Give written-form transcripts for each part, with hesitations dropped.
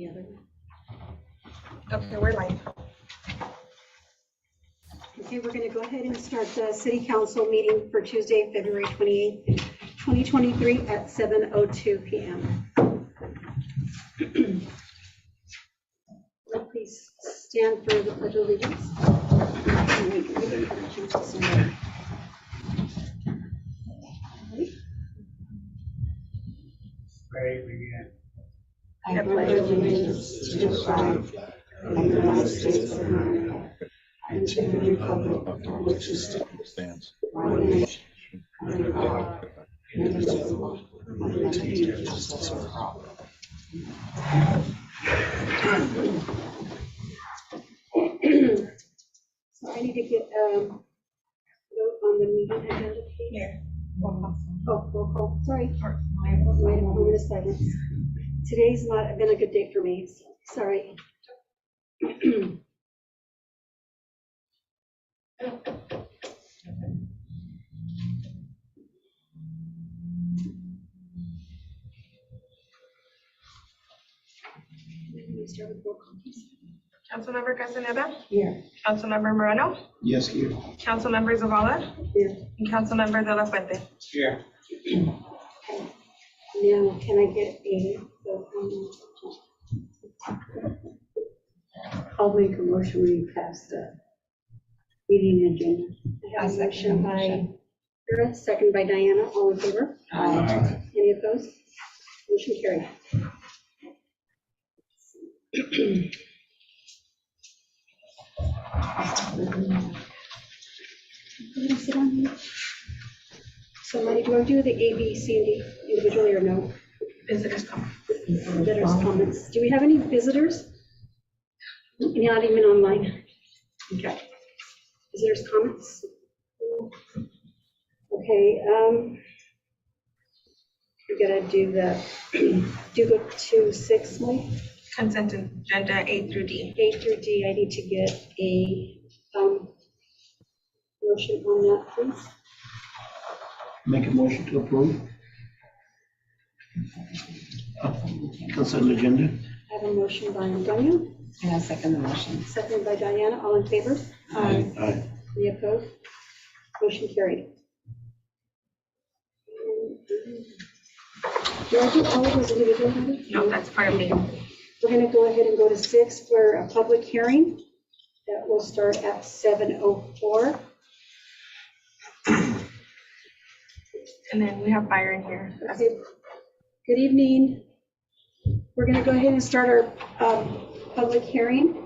the other one. Okay, we're live. Okay, we're going to go ahead and start the city council meeting for Tuesday, February 28th, 2023 at 7:02 p.m. Please stand for the Pledge of Allegiance. Pray begin. I pledge allegiance to the flag of the United States of America and to the republic for which it stands, one nation, under God, indivisible, with liberty and justice for all. So I need to get a note on the meeting agenda, please. Here. Oh, roll call, sorry. Wait a moment of silence. Today's not been a good day for me, so sorry. Can we start with roll call, please? Councilmember Castaneda, Here. Councilmember Moreno, Yes, here. Councilmember Zavala, Here. and Councilmember De La Fuente. Here. Now, can I get a vote on that? I'll make a motion we pass the meeting agenda. I have a motion by Vera, second by Diana, all in favor? Aye. Any opposed? Motion carried. Sit on here. So Marty, do I do the A, B, C, and D individually or no? Visitors come. Visitors' comments. Do we have any visitors? Not even online? Okay. Visitors' comments? Okay, we gotta do the, do go to 6, Mike? Consent agenda A through D. A through D, I need to get a motion on that, please. Make a motion to approve. Consent agenda. I have a motion by Antonio, And I second the motion. seconded by Diana, all in favor? Aye. Any opposed? Motion carried. Do I do all of those individually? No, that's part of me. We're going to go ahead and go to 6 for a public hearing. That will start at 7:04. And then we have Byron here. Okay. Good evening. We're going to go ahead and start our public hearing.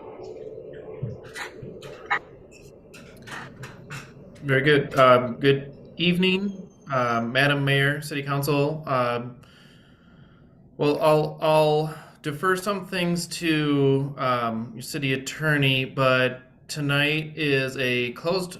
Very good. Good evening, Madam Mayor, City Council. Well, I'll defer some things to your city attorney, but tonight is a closed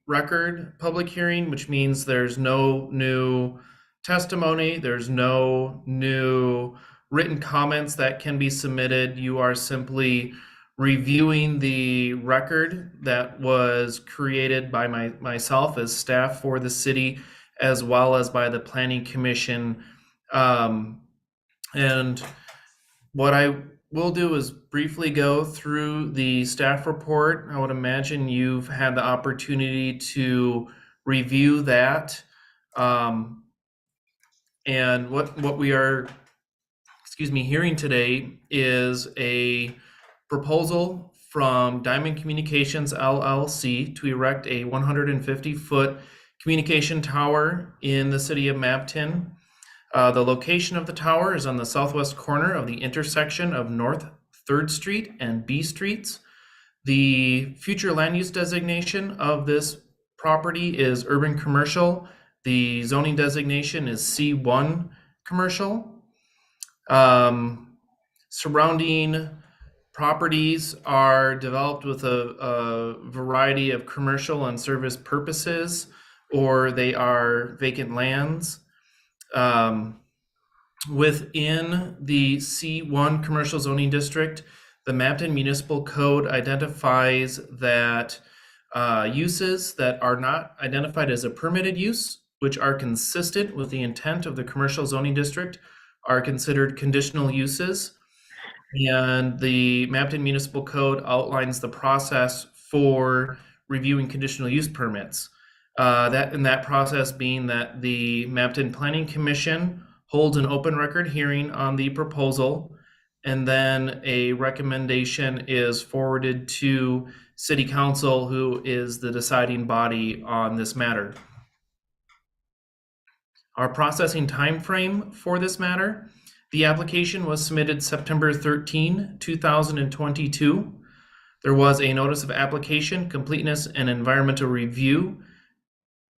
record public hearing, which means there's no new testimony, there's no new written comments that can be submitted. You are simply reviewing the record that was created by myself as staff for the city, as well as by the Planning Commission. And what I will do is briefly go through the staff report. I would imagine you've had the opportunity to review that. And what we are, hearing today is a proposal from Diamond Communications LLC to erect a 150-foot communication tower in the city of Mabton. The location of the tower is on the southwest corner of the intersection of North 3rd Street and B Streets. The future land use designation of this property is urban commercial. The zoning designation is C1 commercial. Surrounding properties are developed with a variety of commercial and service purposes, or they are vacant lands. Within the C1 commercial zoning district, the Mabton Municipal Code identifies that uses that are not identified as a permitted use, which are consistent with the intent of the commercial zoning district, are considered conditional uses. And the Mapton Municipal Code outlines the process for reviewing conditional use permits. That process being that the Mapton Planning Commission holds an open record hearing on the proposal, and then a recommendation is forwarded to City Council, who is the deciding body on this matter. Our processing timeframe for this matter: the application was submitted September 13, 2022. There was a notice of application, completeness, and environmental review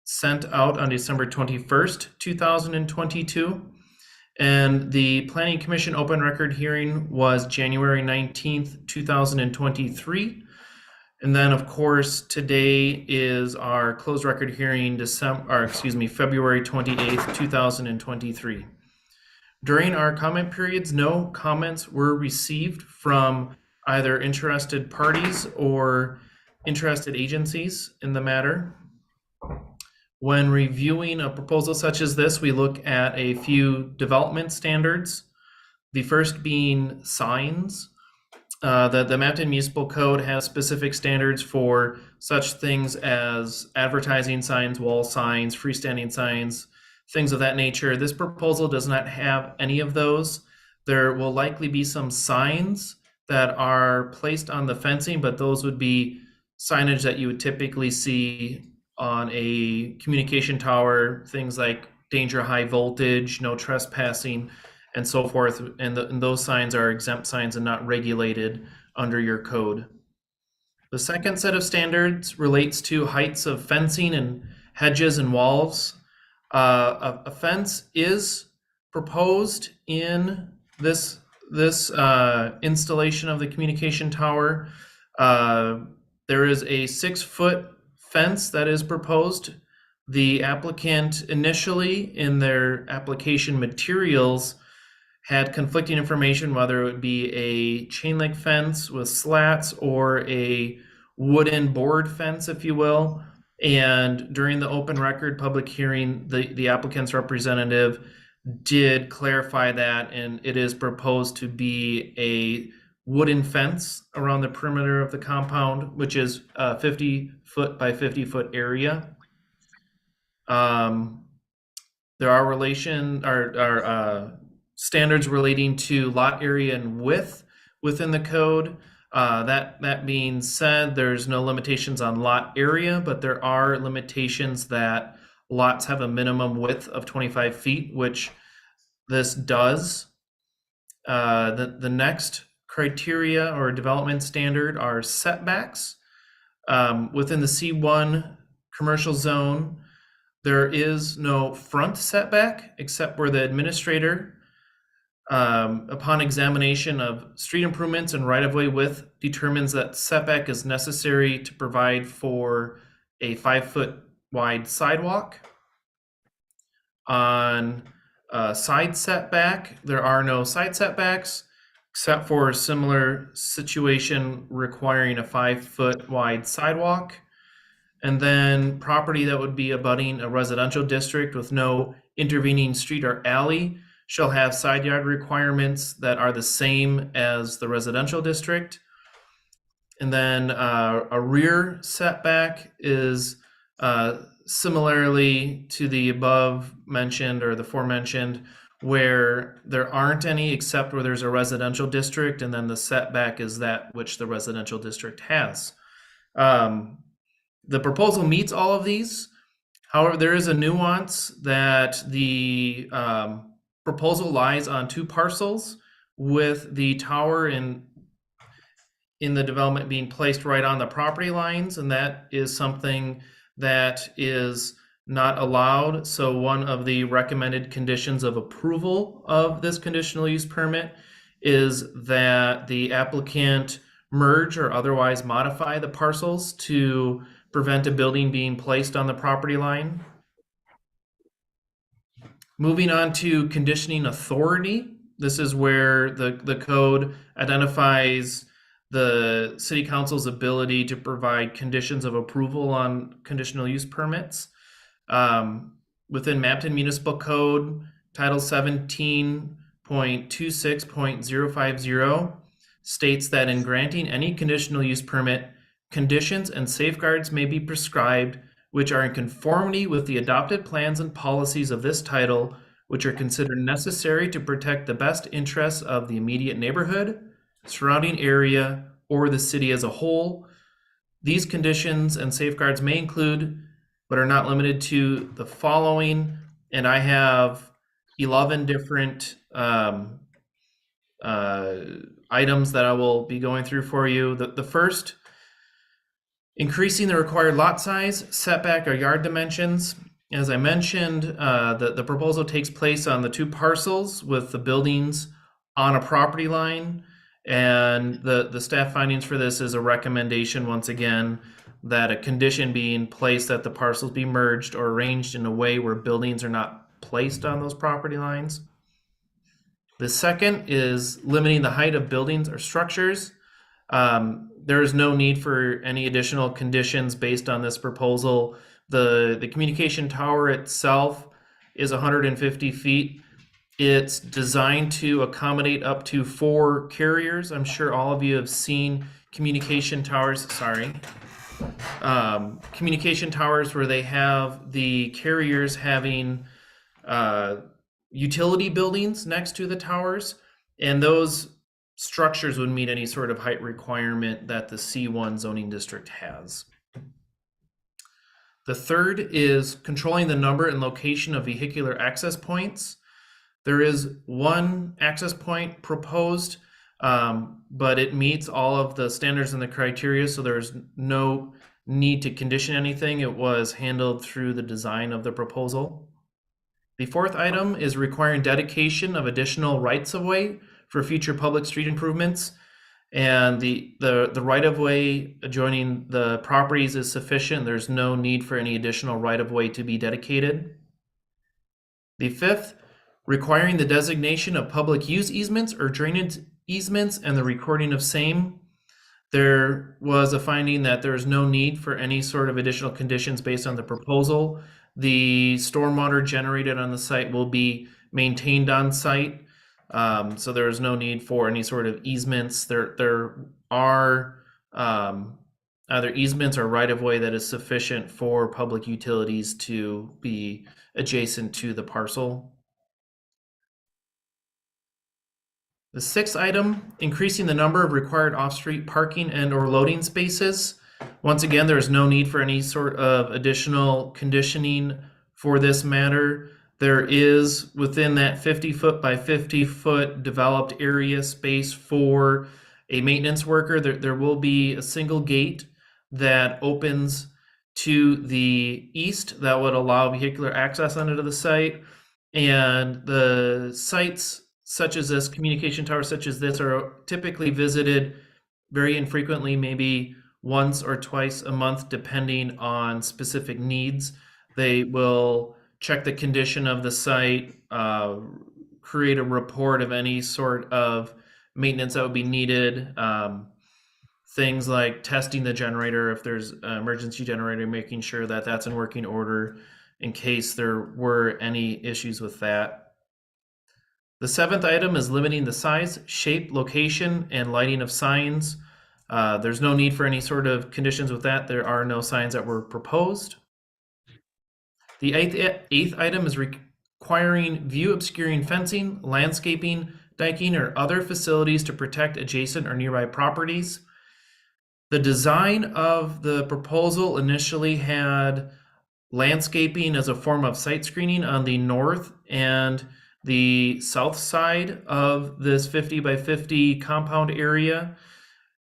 sent out on December 21st, 2022. And the Planning Commission open record hearing was January 19th, 2023. And then, of course, today is our closed record hearing, February 28th, 2023. During our comment periods, no comments were received from either interested parties or interested agencies in the matter. When reviewing a proposal such as this, we look at a few development standards. The first being signs. The Mapton Municipal Code has specific standards for such things as advertising signs, wall signs, freestanding signs, things of that nature. This proposal does not have any of those. There will likely be some signs that are placed on the fencing, but those would be signage that you would typically see on a communication tower, things like danger high voltage, no trespassing, and so forth. And those signs are exempt signs and not regulated under your code. The second set of standards relates to heights of fencing and hedges and walls. A fence is proposed in this installation of the communication tower. There is a 6-foot fence that is proposed. The applicant initially in their application materials had conflicting information, whether it would be a chain link fence with slats or a wooden board fence, if you will. And during the open record public hearing, the applicant's representative did clarify that, and it is proposed to be a wooden fence around the perimeter of the compound, which is a 50-foot by 50-foot area. There are standards relating to lot area and width within the code. That being said, there's no limitations on lot area, but there are limitations that lots have a minimum width of 25 feet, which this does. The next criteria or development standard are setbacks. Within the C1 commercial zone, there is no front setback except where the administrator, upon examination of street improvements and right-of-way width, determines that setback is necessary to provide for a 5-foot wide sidewalk. On side setback, there are no side setbacks except for a similar situation requiring a 5-foot wide sidewalk. And then property that would be abutting a residential district with no intervening street or alley shall have side yard requirements that are the same as the residential district. And then a rear setback is similarly to the above mentioned or the aforementioned, where there aren't any except where there's a residential district, and then the setback is that which the residential district has. The proposal meets all of these. However, there is a nuance that the proposal lies on 2 parcels, with the tower in the development being placed right on the property lines, and that is something that is not allowed. So one of the recommended conditions of approval of this conditional use permit is that the applicant merge or otherwise modify the parcels to prevent a building being placed on the property line. Moving on to conditioning authority. This is where the code identifies the city council's ability to provide conditions of approval on conditional use permits. Within Mapton Municipal Code, Title 17.26.050, states that in granting any conditional use permit, conditions and safeguards may be prescribed which are in conformity with the adopted plans and policies of this title, which are considered necessary to protect the best interests of the immediate neighborhood, surrounding area, or the city as a whole. These conditions and safeguards may include, but are not limited to, the following, and I have 11 different items that I will be going through for you. The first, increasing the required lot size, setback, or yard dimensions. As I mentioned, the proposal takes place on the 2 parcels with the buildings on a property line. And the staff findings for this is a recommendation, once again, that a condition being placed that the parcels be merged or arranged in a way where buildings are not placed on those property lines. The second is limiting the height of buildings or structures. There is no need for any additional conditions based on this proposal. The communication tower itself is 150 feet. It's designed to accommodate up to 4 carriers. I'm sure all of you have seen communication towers, communication towers where they have the carriers having utility buildings next to the towers, and those structures would meet any sort of height requirement that the C1 zoning district has. The third is controlling the number and location of vehicular access points. There is 1 access point proposed, but it meets all of the standards and the criteria, so there's no need to condition anything. It was handled through the design of the proposal. The fourth item is requiring dedication of additional rights-of-way for future public street improvements, and the right-of-way adjoining the properties is sufficient. There's no need for any additional right-of-way to be dedicated. The fifth, requiring the designation of public use easements or drainage easements and the recording of same. There was a finding that there's no need for any sort of additional conditions based on the proposal. The stormwater generated on the site will be maintained on site, so there is no need for any sort of easements. There are either easements or right-of-way that is sufficient for public utilities to be adjacent to the parcel. The sixth item, increasing the number of required off-street parking and or loading spaces. Once again, there is no need for any sort of additional conditioning for this matter. There is, within that 50-foot by 50-foot developed area, space for a maintenance worker. There will be a single gate that opens to the east that would allow vehicular access onto the site. And the sites such as this, communication towers such as this, are typically visited very infrequently, maybe once or twice a month, depending on specific needs. They will check the condition of the site, create a report of any sort of maintenance that would be needed. Things like testing the generator, if there's an emergency generator, making sure that that's in working order in case there were any issues with that. The seventh item is limiting the size, shape, location, and lighting of signs. There's no need for any sort of conditions with that. There are no signs that were proposed. The eighth item is requiring view obscuring fencing, landscaping, diking, or other facilities to protect adjacent or nearby properties. The design of the proposal initially had landscaping as a form of site screening on the north and the south side of this 50 by 50 compound area.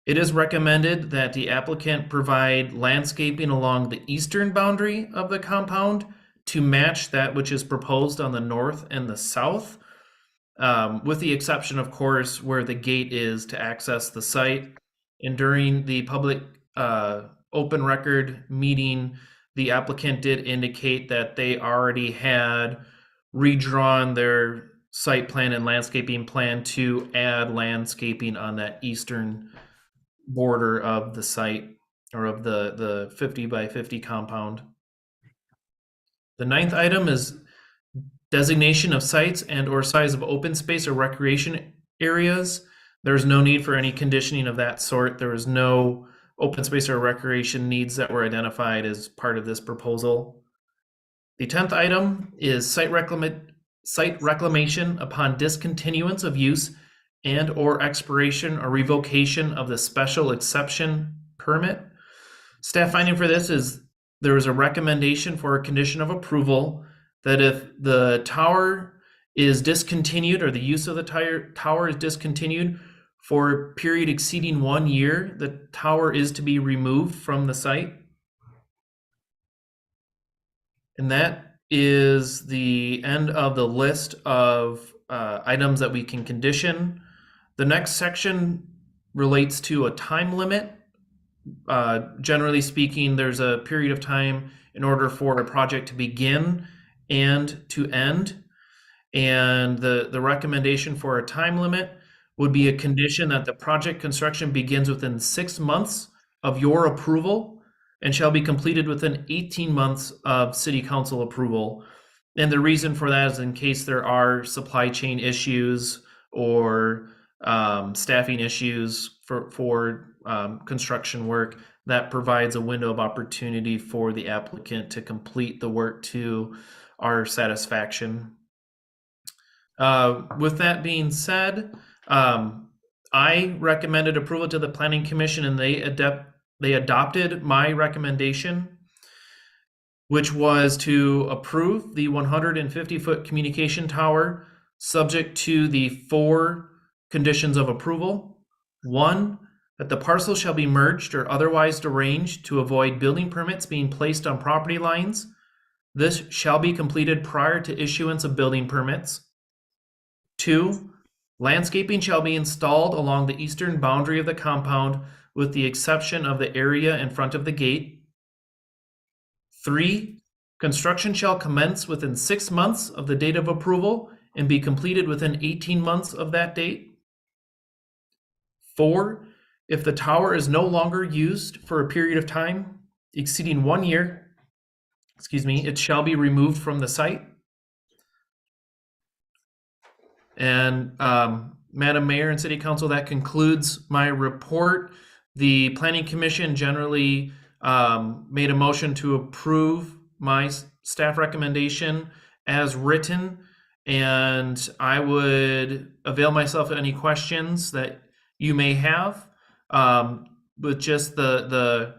It is recommended that the applicant provide landscaping along the eastern boundary of the compound to match that which is proposed on the north and the south, with the exception, of course, where the gate is to access the site. And during the public open record meeting, the applicant did indicate that they already had redrawn their site plan and landscaping plan to add landscaping on that eastern border of the site, or of the 50 by 50 compound. The ninth item is designation of sites and or size of open space or recreation areas. There's no need for any conditioning of that sort. There was no open space or recreation needs that were identified as part of this proposal. The 10th item is site reclamation upon discontinuance of use and or expiration or revocation of the special exception permit. Staff finding for this is there is a recommendation for a condition of approval that if the tower is discontinued or the use of the tower is discontinued for a period exceeding 1 year, the tower is to be removed from the site. And that is the end of the list of items that we can condition. The next section relates to a time limit. Generally speaking, there's a period of time in order for a project to begin and to end. And the recommendation for a time limit would be a condition that the project construction begins within 6 months of your approval and shall be completed within 18 months of city council approval. And the reason for that is in case there are supply chain issues or staffing issues for construction work, that provides a window of opportunity for the applicant to complete the work to our satisfaction. With that being said, I recommended approval to the Planning Commission, and they adopted my recommendation, which was to approve the 150-foot communication tower subject to the 4 conditions of approval. 1, that the parcel shall be merged or otherwise deranged to avoid building permits being placed on property lines. This shall be completed prior to issuance of building permits. 2, landscaping shall be installed along the eastern boundary of the compound with the exception of the area in front of the gate. 3, construction shall commence within 6 months of the date of approval and be completed within 18 months of that date. 4, if the tower is no longer used for a period of time exceeding 1 year, it shall be removed from the site. And Madam Mayor and City Council, that concludes my report. The Planning Commission generally made a motion to approve my staff recommendation as written, and I would avail myself of any questions that you may have, with just the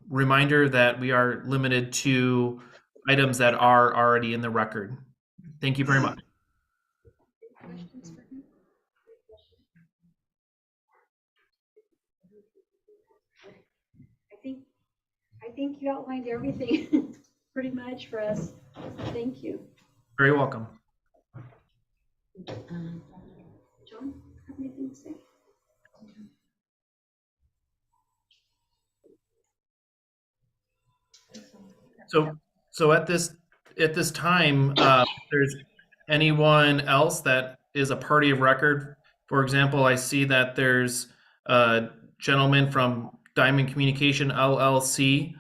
reminder that we are limited to items that are already in the record. Thank you very much. I think you outlined everything pretty much for us. Thank you. Very welcome. John, have anything to say? So at this time, if there's anyone else that is a party of record. For example, I see that there's a gentleman from Diamond Communication LLC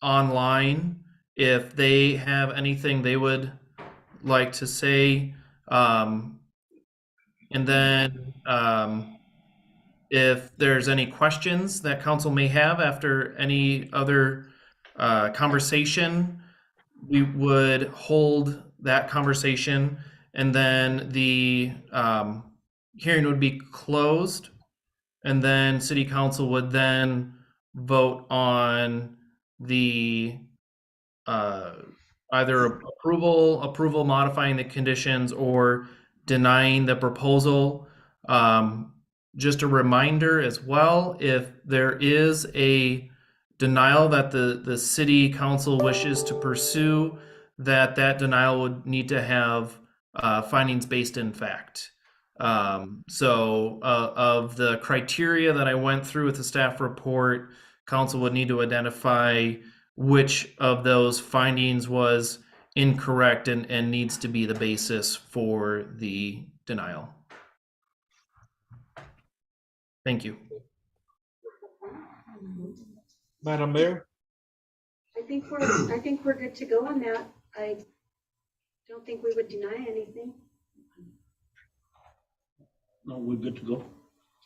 online. If they have anything they would like to say, and then if there's any questions that council may have after any other conversation, we would hold that conversation, and then the hearing would be closed, and then city council would then vote on the either approval modifying the conditions or denying the proposal. Just a reminder as well, if there is a denial that the city council wishes to pursue, that denial would need to have findings based in fact. So of the criteria that I went through with the staff report, council would need to identify which of those findings was incorrect and needs to be the basis for the denial. Thank you. Madam Mayor? I think we're good to go on that. I don't think we would deny anything. No, we're good to go.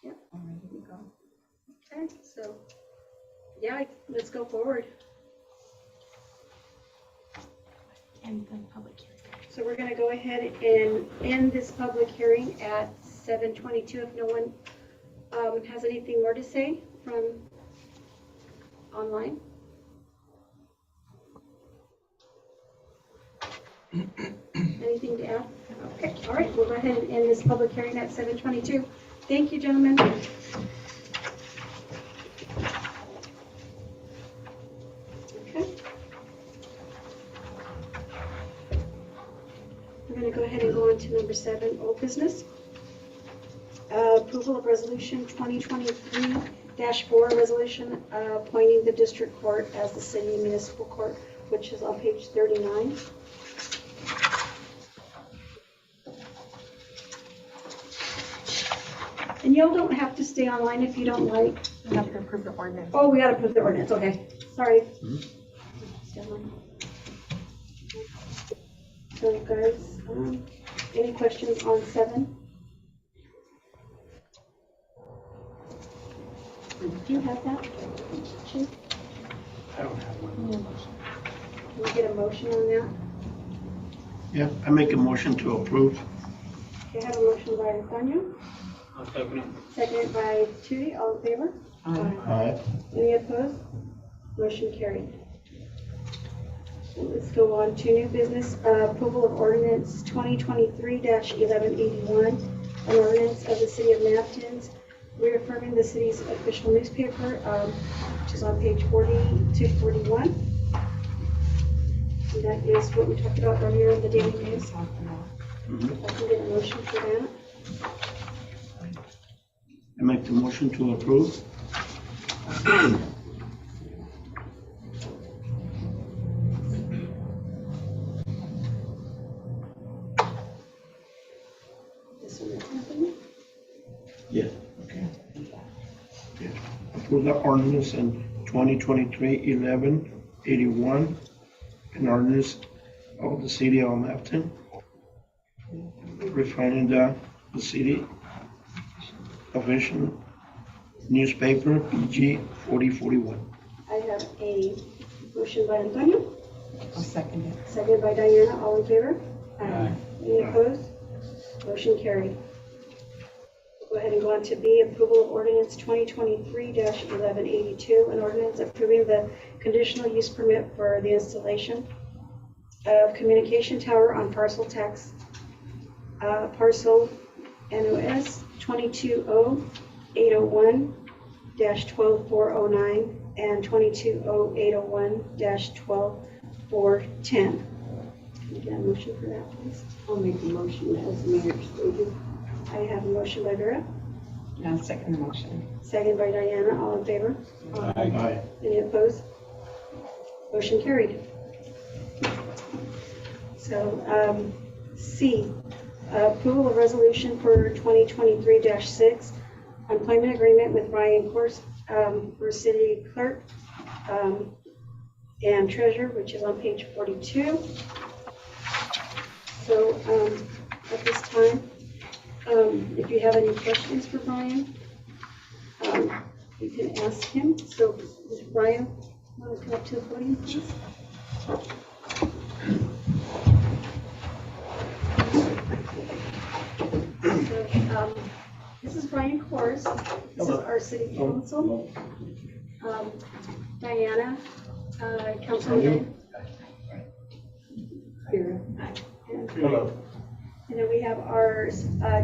Okay, so, yeah, let's go forward. And the public hearing. So we're gonna go ahead and end this public hearing at 7:22. If no one has anything more to say from online? Anything to add? Okay, all right, we'll go ahead and end this public hearing at 7:22. Thank you, gentlemen. Okay. We're going to go ahead and go on to number 7, old business. Approval of resolution 2023-4, resolution appointing the district court as the city municipal court, which is on page 39. And y'all don't have to stay online if you don't like. We have to approve the ordinance. Oh, we gotta approve the ordinance, okay, sorry. So guys, any questions on 7? Do you have that? Chief? I don't have one. Can we get a motion on that? Yeah, I make a motion to approve. Okay, I have a motion by Antonio, I'll second it. seconded by Tootie, all in favor? Aye. Any opposed? Motion carried. Let's go on to new business, approval of ordinance 2023-1181, an ordinance of the city of Nafton, reaffirming the city's official newspaper, which is on page 40 to 41. And that is what we talked about earlier in the daily news. Mhm. I can get a motion for that. I make the motion to approve. This one is happening. Yeah. Okay. Yeah. Approve the ordinance in 2023-1181, an ordinance of the city of Nafton, refining the city official newspaper, PG 4041. I have a motion by Antonio, I'll second it. seconded by Diana, all in favor? Aye. Any opposed? Motion carried. Go ahead and go on to B, approval of ordinance 2023-1182, an ordinance approving the conditional use permit for the installation of communication tower on parcel tax, parcel NOS 220801-12409 and 220801-12410. Can you get a motion for that, please? I'll make the motion as the mayor stated. I have a motion by Vera, And I'll second the motion. second by Diana, all in favor? Aye. Any opposed? Motion carried. So, C, approval of resolution for 2023-6, employment agreement with Ryan Course for city clerk and treasurer, which is on page 42. So, at this time, if you have any questions for Brian, you can ask him. So, Brian, want to come up to the podium, please? So, this is Brian Kors. This is our city council. Diana, Councilman. Vera. Hello. And then we have our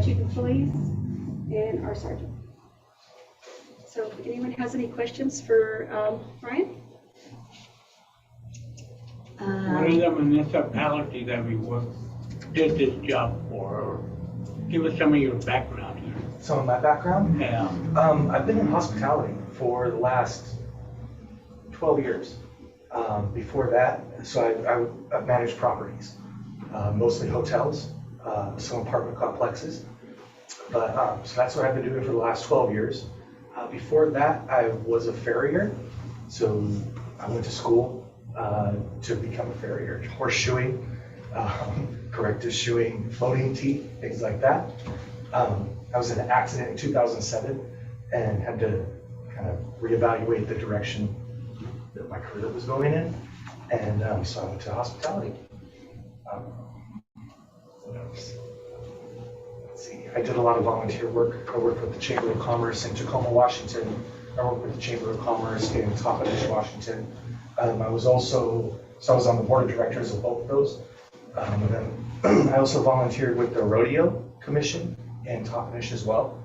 chief of police and our sergeant. So if anyone has any questions for Brian? What is the municipality that we did this job for? Or give us some of your background here. Some of my background? Yeah. I've been in hospitality for the last 12 years. Before that, so I've managed properties, mostly hotels, some apartment complexes. But so that's what I've been doing for the last 12 years. Before that, I was a farrier. So I went to school to become a farrier, horseshoeing, corrective shoeing, floating teeth, things like that. I was in an accident in 2007 and had to kind of reevaluate the direction that my career was going in. And so I went to hospitality. What else? Let's see, I did a lot of volunteer work. I worked with the Chamber of Commerce in Tacoma, Washington. I worked with the Chamber of Commerce in Toppenish, Washington. I was on the board of directors of both of those. And then I also volunteered with the Rodeo Commission in Toppenish as well.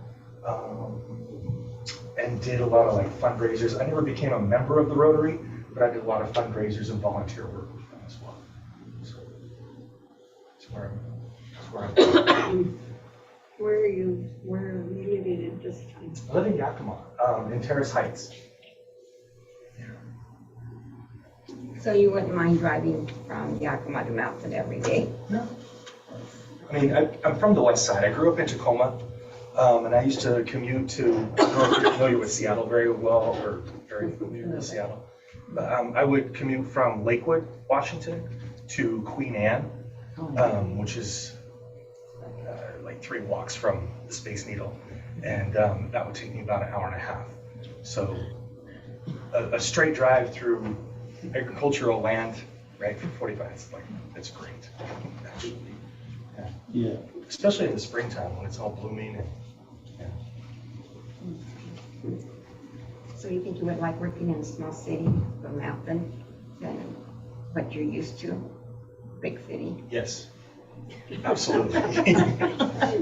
And did a lot of like fundraisers. I never became a member of the Rotary, but I did a lot of fundraisers and volunteer work with them as well. So that's where I'm. Where are you living at this time? I live in Yakima, in Terrace Heights. So you wouldn't mind driving from Yakima to Mountain every day? No. I mean, I'm from the west side. I grew up in Tacoma, and I used to commute to, I don't know if you're familiar with Seattle very well, or very familiar with Seattle. But I would commute from Lakewood, Washington, to Queen Anne, which is like 3 walks from the Space Needle. And that would take me about an hour and a half. So a straight drive through agricultural land, right, for 45 minutes, like, it's great, actually. Yeah. Especially in the springtime when it's all blooming and, So you think you would like working in a small city, a mountain, than what you're used to, big city? yes, absolutely.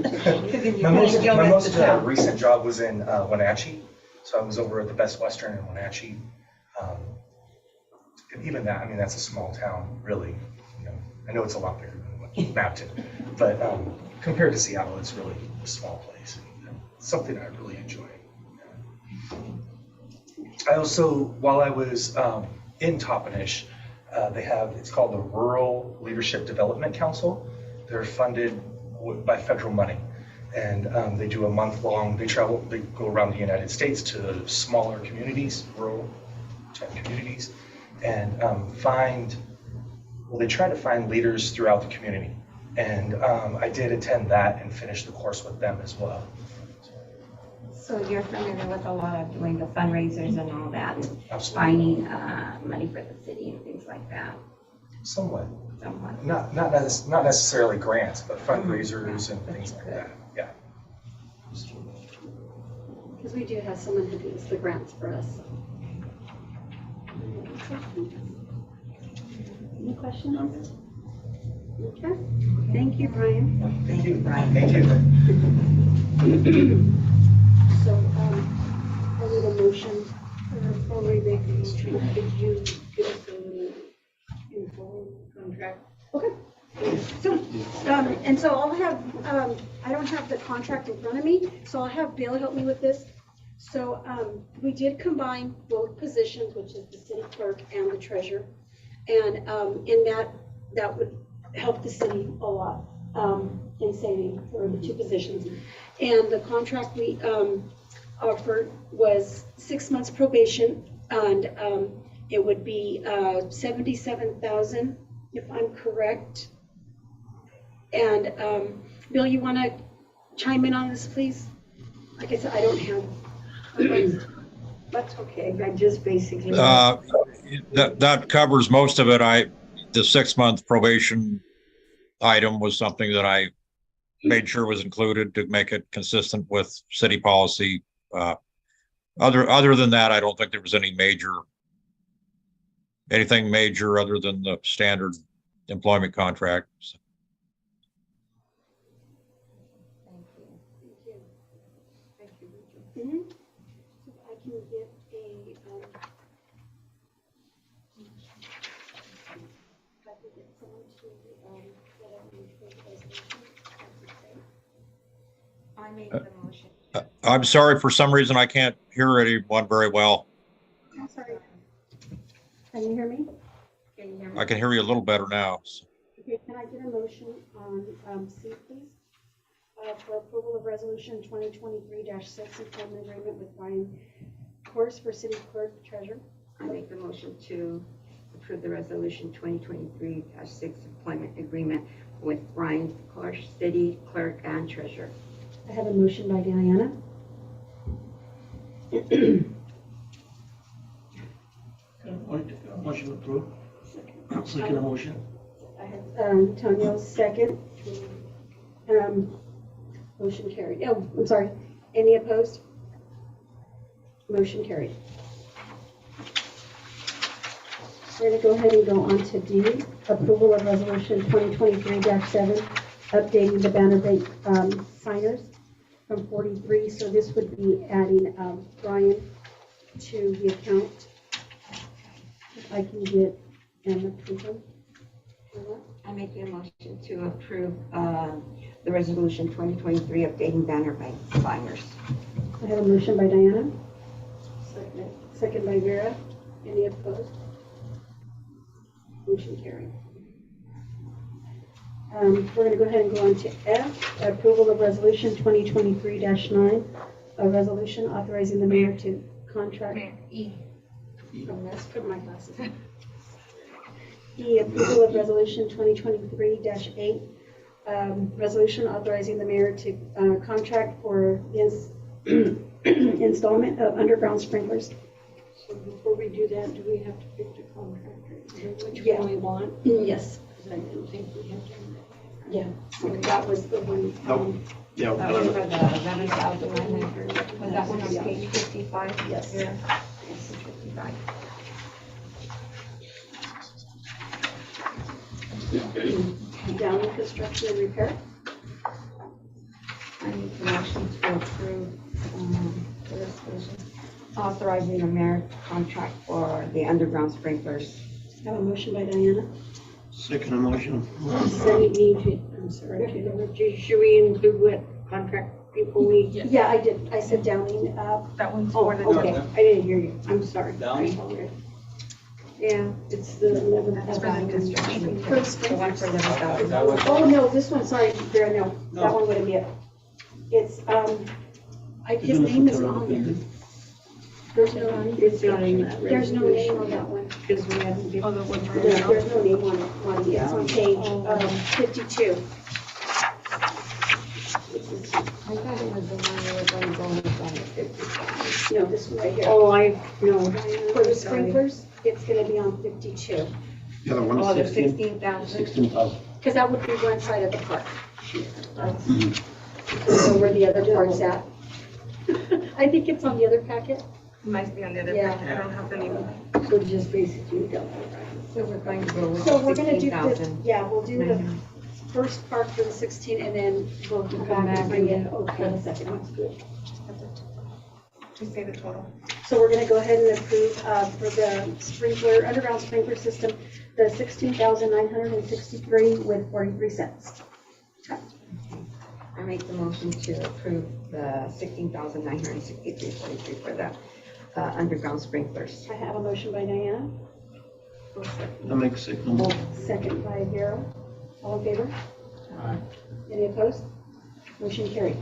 Because if you My want most, to go my with most the town. recent job was in Wenatchee, so I was over at the Best Western in Wenatchee. And even that, I mean, that's a small town, really. You know, I know it's a lot bigger than what Mapton, but compared to Seattle, it's really a small place. It's something I really enjoy. I also, while I was in Toppenish, they have, it's called the Rural Leadership Development Council. They're funded by federal money. And they do a month-long, they go around the United States to smaller communities, rural type communities, and they try to find leaders throughout the community. And I did attend that and finish the course with them as well. So you're familiar with a lot of doing the fundraisers and all that, and Absolutely. finding money for the city and things like that, Somewhat. somewhat. Not necessarily grants, but fundraisers and things like that. Yeah. Because we do have someone who does the grants for us. Any questions? Okay, thank you, Brian. Thank you, Brian. Thank you. So, I need a motion for Rebecca. Could you give us an info contract? Okay. So, and so I'll have, I don't have the contract in front of me, so I'll have Bill help me with this. So, we did combine both positions, which is the city clerk and the treasurer. And, in that would help the city a lot, in saving for the 2 positions. And the contract we, offered was 6 months probation, and, it would be, $77,000, if I'm correct. And, Bill, you want to chime in on this, please? Like I said, I don't have. That's okay, I just basically. That covers most of it. The 6-month probation item was something that I made sure was included to make it consistent with city policy. Other than that, I don't think there was anything major other than the standard employment contract. Thank you, Richard. Mhm. So I can get a, if I could get someone to, get up and make the resolution, that's okay. I made the motion. I'm sorry, for some reason, I can't hear anyone very well. I'm sorry. Can you hear me? Can you hear me? I can hear you a little better now. Okay, can I get a motion on C, please? For approval of resolution 2023-6 employment agreement with Brian Course for city clerk treasurer. I make the motion to approve the resolution 2023-6 employment agreement with Brian Korsh, city clerk and treasurer. I have a motion by Diana. Motion approved. Second motion. I have, Antonio, second. Motion carried. Oh, I'm sorry. Any opposed? Motion carried. We're going to go ahead and go on to D, approval of resolution 2023-7, updating the Banner Bank signers from 43. So this would be adding Brian to the account. If I can get an approval. I make the motion to approve the resolution 2023 updating Banner Bank signers. I have a motion by Diana. Second by Vera. Any opposed? Motion carried. We're going to go ahead and go on to F, approval of resolution 2023-9, a resolution authorizing the mayor to contract. Mayor, E. Let's put my glasses on. E, approval of resolution 2023-8, resolution authorizing the mayor to contract for the installment of underground sprinklers. So before we do that, do we have to pick the contractor? Which Yeah. one we want? Yes. Because I didn't think we had done that. Yeah, so that was the one. Yeah. That was for the 11,900. Was that one on page 55? Yes. Yeah. Yes, 55. Down in construction and repair. I make the motion to approve the resolution authorizing the mayor to contract for the underground sprinklers. I have a motion by Diana. Second motion. So we need to, I'm sorry, should we include what contract people we? Yeah, I did. I said Downing. That one's Oh, for the. okay, I didn't hear you, I'm sorry. Downing? Yeah, it's the 11th. That's for the construction. For the The one for sprinklers. 11,000. That was- Oh, no, this one, sorry, Vera, no, that No. one wouldn't be it. It's, his name is on there. There's no, It's not in that there's no name on that one. Because we haven't Oh, given. the one for No, there's no name on it, it's on page 52. I thought it was the one we were going to go with on the 55. No, this one right here. Oh, I, no. For the sprinklers, it's gonna be on 52, The other one Oh, is the 16. 16,000. 16,000. because that would be one side of the park. So where the other part's at. I think it's on the other packet. Might be on the other Yeah. packet. I don't have the name. So just basically double, So we're going to go with So we're gonna do the, 16,000. yeah, we'll do the first part for the 16, and then we'll come back and bring it for the second one. Just say the total. So we're gonna go ahead and approve, for the sprinkler, underground sprinkler system, the 16,963 with 43 cents. I make the motion to approve the 16,963.43 for the underground sprinklers. I have a motion by Diana, I make second motion. second by Vera. All in favor? Aye. Any opposed? Motion carried.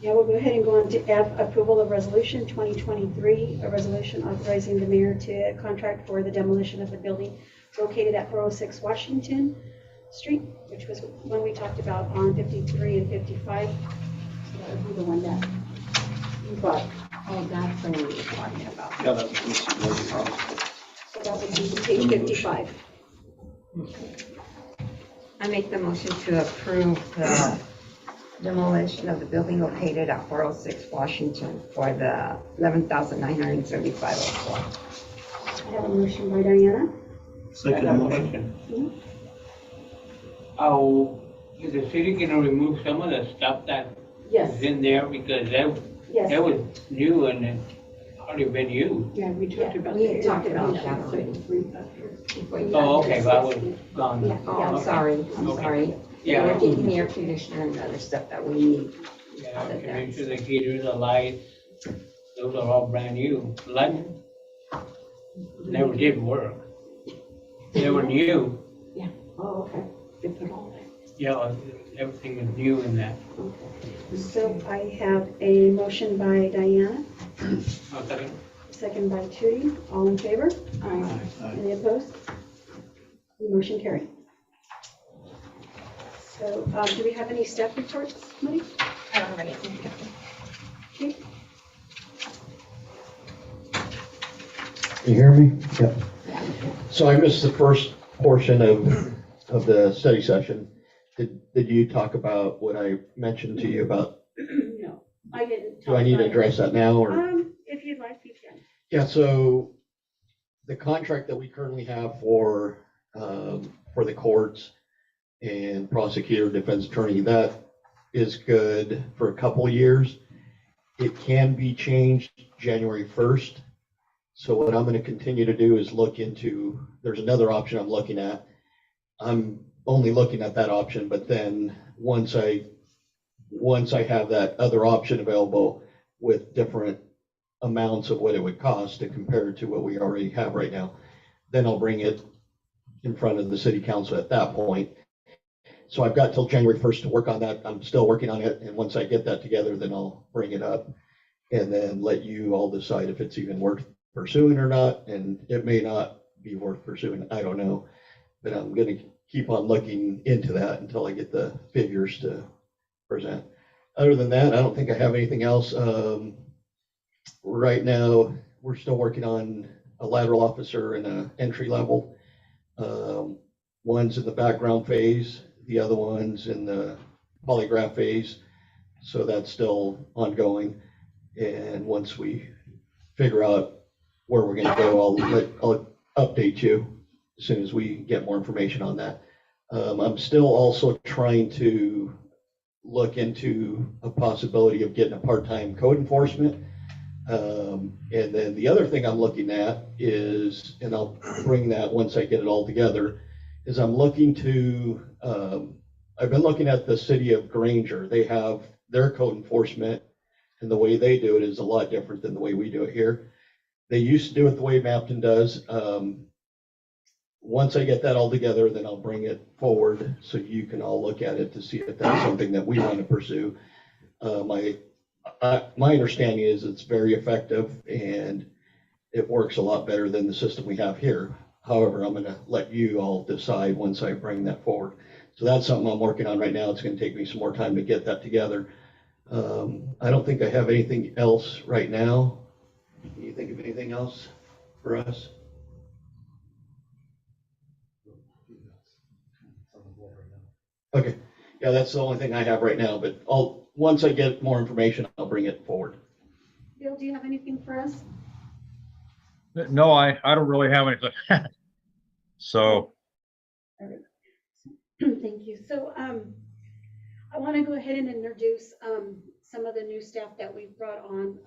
Now we'll go ahead and go on to F, approval of resolution 2023, a resolution authorizing the mayor to contract for the demolition of the building located at 406 Washington Street, which was one we talked about on 53 and 55. So that would be the one that you bought. Oh, that's the one we're talking about. Yeah, that was. So that would be page 55. I make the motion to approve the demolition of the building located at 406 Washington for the 11,975.04. I have a motion by Diana. Second motion. Oh, is the city gonna remove some of the stuff that Yes, is in there because that yes. was new and it hardly been used? Yeah, we talked about. we had that. talked about Yeah. that already. Before you- Oh, okay, well, I was gone. Yeah. Oh, I'm Okay. sorry, I'm Okay. sorry. Yeah. We're taking the air conditioner and other stuff that we need. Yeah, to make sure the heaters, the lights, those are all brand new. Lights never did work. They were new. Oh, okay. They put all that. Yeah, everything is new in that. So I have a motion by Diana, Okay. second by Tootie. All in favor? Aye. Any opposed? Motion carried. So, do we have any staff reports, Money? I have anything. You hear me? Yep. So I missed the first portion of the study session. Did you talk about what I mentioned to you about? No, I didn't. Do I need to address that now or? If you'd like, you can. Yeah, so the contract that we currently have for the courts and prosecutor, defense attorney, that is good for a couple of years. It can be changed January 1st. So what I'm going to continue to do is look into, there's another option I'm looking at. I'm only looking at that option, but then once I have that other option available with different amounts of what it would cost to compare to what we already have right now, then I'll bring it in front of the city council at that point. So I've got till January 1st to work on that. I'm still working on it. And once I get that together, then I'll bring it up and then let you all decide if it's even worth pursuing or not. And it may not be worth pursuing. I don't know, but I'm going to keep on looking into that until I get the figures to present. Other than that, I don't think I have anything else. Right now, we're still working on a lateral officer and an entry level. One's in the background phase, the other one's in the polygraph phase. So that's still ongoing. And once we figure out where we're going to go, I'll update you as soon as we get more information on that. I'm still also trying to look into a possibility of getting a part-time code enforcement. And then the other thing I'm looking at is, and I'll bring that once I get it all together, is I'm looking to, I've been looking at the city of Granger. They have their code enforcement, and the way they do it is a lot different than the way we do it here. They used to do it the way Mapton does. Once I get that all together, then I'll bring it forward so you can all look at it to see if that's something that we want to pursue. My understanding is it's very effective and it works a lot better than the system we have here. However, I'm going to let you all decide once I bring that forward. So that's something I'm working on right now. It's going to take me some more time to get that together. I don't think I have anything else right now. Can you think of anything else for us? Okay, yeah, that's the only thing I have right now, but once I get more information, I'll bring it forward. Bill, do you have anything for us? No, I don't really have anything. So. Thank you. So I want to go ahead and introduce some of the new staff that we've brought on.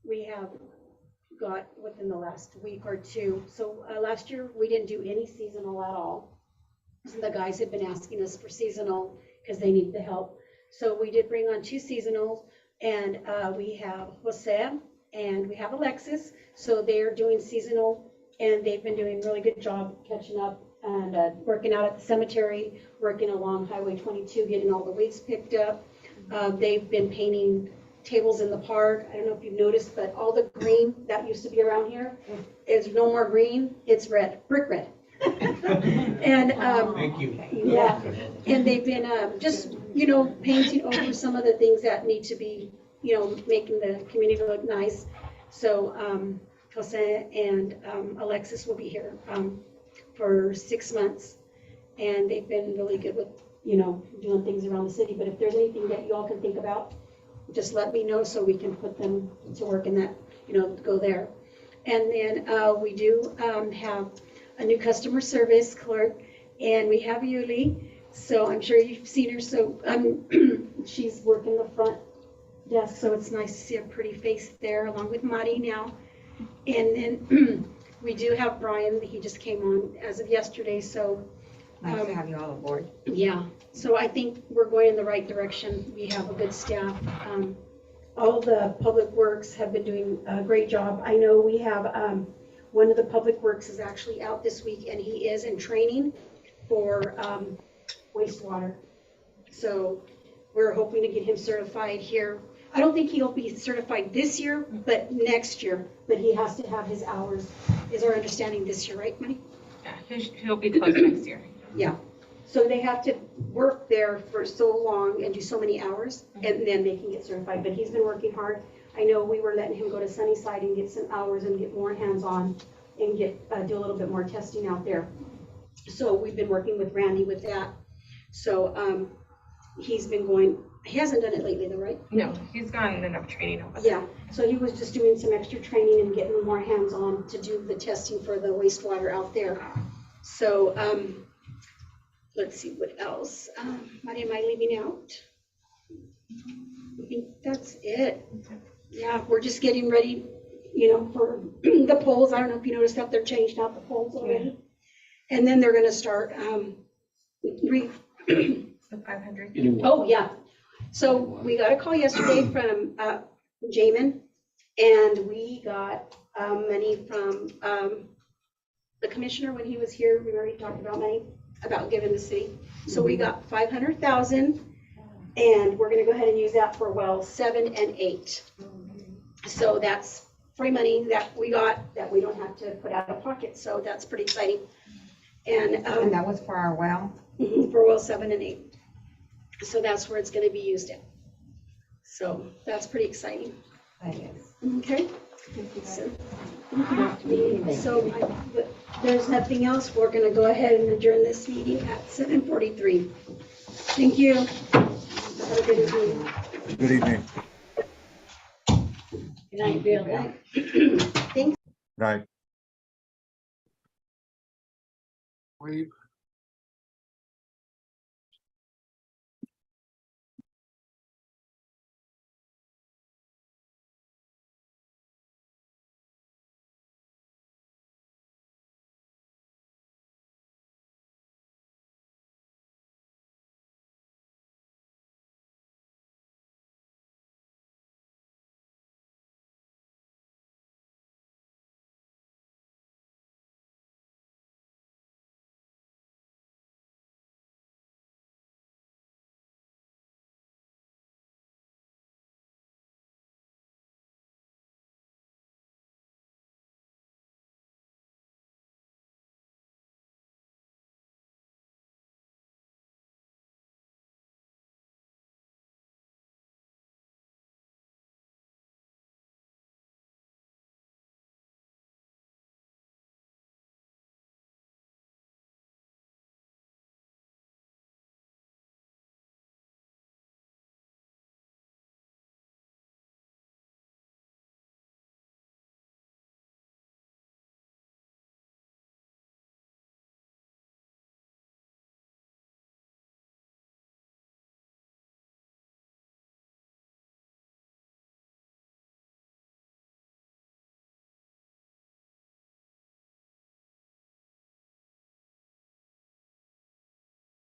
We have got within the last week or two. So last year we didn't do any seasonal at all. So the guys had been asking us for seasonal because they needed the help. So we did bring on 2 seasonals, and we have Jose and we have Alexis. So they're doing seasonal, and they've been doing a really good job catching up and working out at the cemetery, working along Highway 22, getting all the weeds picked up. They've been painting tables in the park. I don't know if you've noticed, but all the green that used to be around here is no more green. It's red, brick red. And Thank you. yeah, and they've been just, you know, painting over some of the things that need to be, you know, making the community look nice. So Jose and Alexis will be here for 6 months, and they've been really good with, you know, doing things around the city. But if there's anything that you all can think about, just let me know so we can put them to work in that, you know, go there. And then we do have a new customer service clerk, and we have Yuli. So I'm sure you've seen her. So she's working the front desk, so it's nice to see a pretty face there, along with Mari now. And then we do have Brian. He just came on as of yesterday. So nice to have you all aboard. Yeah. So I think we're going in the right direction. We have a good staff. All the public works have been doing a great job. I know we have one of the public works is actually out this week, and he is in training for wastewater. So we're hoping to get him certified here. I don't think he'll be certified this year, but next year. But he has to have his hours, is our understanding, this year, right, Money? Yeah, he'll be closed next year. Yeah. So they have to work there for so long and do so many hours, and then they can get certified, but he's been working hard. I know we were letting him go to Sunnyside and get some hours and get more hands-on and get, do a little bit more testing out there. So we've been working with Randy with that. So, he's been going, he hasn't done it lately though, right? No, he's gotten enough training over Yeah, so he was just doing some extra training and getting more hands-on to do the testing for the wastewater out there. So, let's see what else. What am I leaving out? I think that's it. Yeah, we're just getting ready, for the polls. I don't know if you noticed that they're changed out the polls already. And then they're gonna start, the 500. oh, yeah. So we got a call yesterday from, Jamin, and we got, money from, the commissioner when he was here. We already talked about money, about giving the city. So we got 500,000, and we're gonna go ahead and use that for well 7 and 8. So that's free money that we got that we don't have to put out of pocket. So that's pretty exciting. And that was for our well? For well 7 and 8. So that's where it's gonna be used at. So that's pretty exciting. That is. Okay. So there's nothing else. We're gonna go ahead and adjourn this meeting at 7:43. Thank you. Have a good evening. Good evening. Good night, Bill. Thanks. Right. Wave.